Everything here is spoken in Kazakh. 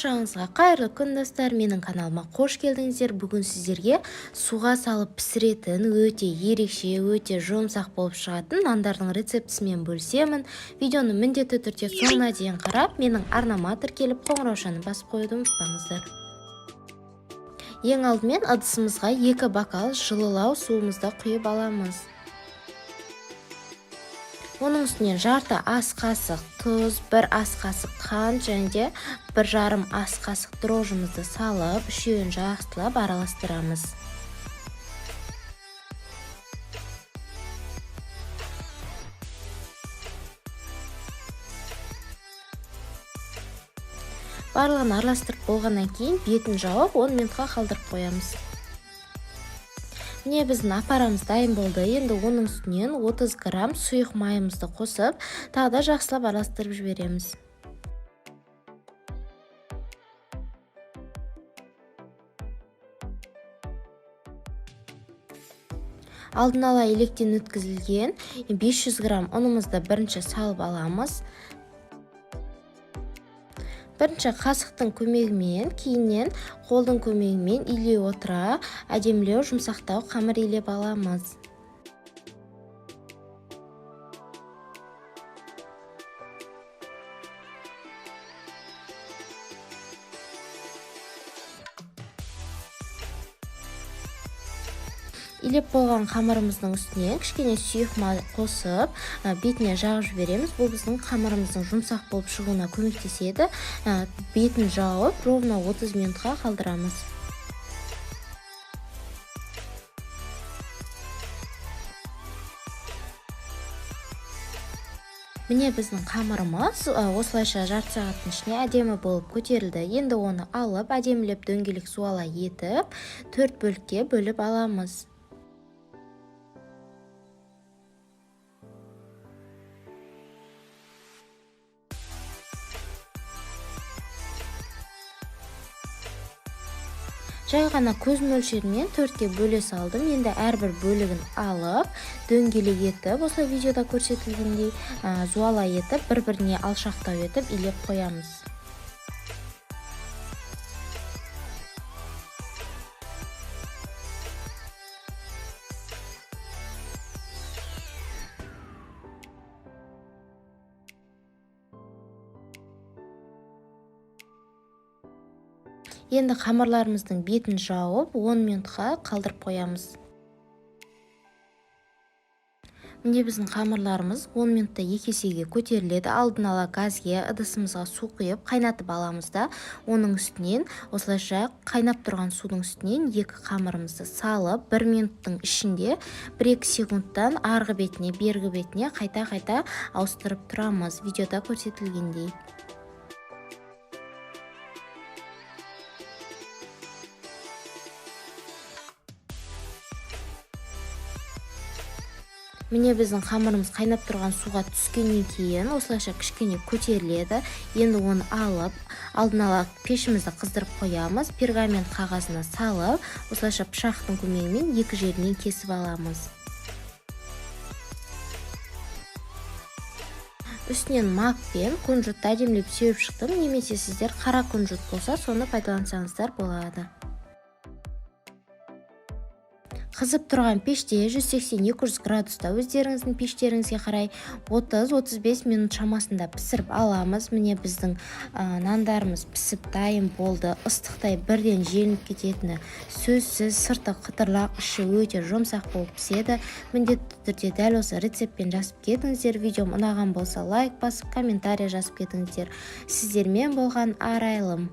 Шаңызға қайырлы күн достар, менің каналыма қош келдіңіздер. Бүгін сіздерге суға салып пісіретін өте ерекше, өте жұмсақ болып шығатын нандардың рецептісімен бөлісемін. Видеоны міндетті түрде соңына дейін қарап, менің арнама тіркеліп қоңыраушаны басып қоюды ұмытпаңыздар. Ең алдымен ыдысымызға 2 бокал жылылау суымызды құйып аламыз. Оның үстіне жарты ас қасық тұз, 1 ас қасық қант және де 1,5 ас қасық дрожжымызды салып, үшеуін жақсылап араластырамыз. Барлығын араластырып болғаннан кейін бетін жауып 10 минутқа қалдырып қоямыз. Міне біздің апарамыз дайын болды. Енді оның үстінен 30 грамм сұйық майымызды қосып, тағы да жақсылап араластырып жібереміз. Алдын ала електен өткізілген 500 грамм ұнымызды бірінші салып аламыз. Бірінші қасықтың көмегімен, кейіннен қолдың көмегімен илей отыра, әдемілеу жұмсақтау қамыр илеп аламыз. Илеп болған қамырымыздың үстіне кішкене сұйық май қосып, бетіне жағып жібереміз. Бұл біздің қамырымыздың жұмсақ болып шығуына көмектеседі. Бетін жауып, ровно 30 минутқа қалдырамыз. Міне біздің қамырымыз осылайша жарты сағаттың ішіне әдемі болып көтерілді. Енді оны алып, әдемілеп дөңгелек суала етіп, 4 бөлікке бөліп аламыз. Жай ғана көз мөлшерімен 4-ке бөле салдым. Енді әрбір бөлігін алып, дөңгелек етіп, осы видеода көрсетілгендей зуала етіп, бір-біріне алшақтау етіп илеп қоямыз. Енді қамырларымыздың бетін жауып, 10 минутқа қалдырып қоямыз. Міне біздің қамырларымыз 10 минутта 2 есеге көтеріледі. Алдын ала газге ыдысымызға су құйып қайнатып аламыз да, оның үстінен осылайша қайнап тұрған судың үстінен 2 қамырымызды салып, 1 минуттың ішінде 1-2 секундтан арғы бетіне, бергі бетіне қайта-қайта ауыстырып тұрамыз, видеода көрсетілгендей. Міне біздің қамырымыз қайнап тұрған суға түскеннен кейін осылайша кішкене көтеріледі. Енді оны алып, алдын ала пешімізді қыздырып қоямыз. Пергамент қағазына салып, осылайша пышақтың көмегімен 2 жерінен кесіп аламыз. Үстінен мак пен күнжутты әдемілеп сеуіп шықтым. Немесе сіздер қара күнжут болса, соны пайдалансаңыздар болады. Қызып тұрған пеште 180-200 градуста өздеріңіздің пештеріңізге қарай 30-35 минут шамасында пісіріп аламыз. Міне біздің нандарымыз пісіп дайын болды. Ыстықтай бірден желініп кететіні сөзсіз, сырты қытырлақ, іші өте жұмсақ болып піседі. Міндетті түрде дәл осы рецептпен жазып кетіңіздер. Видеом ұнаған болса лайк басып, комментарий жазып кетіңіздер. Сіздермен болған арайлым.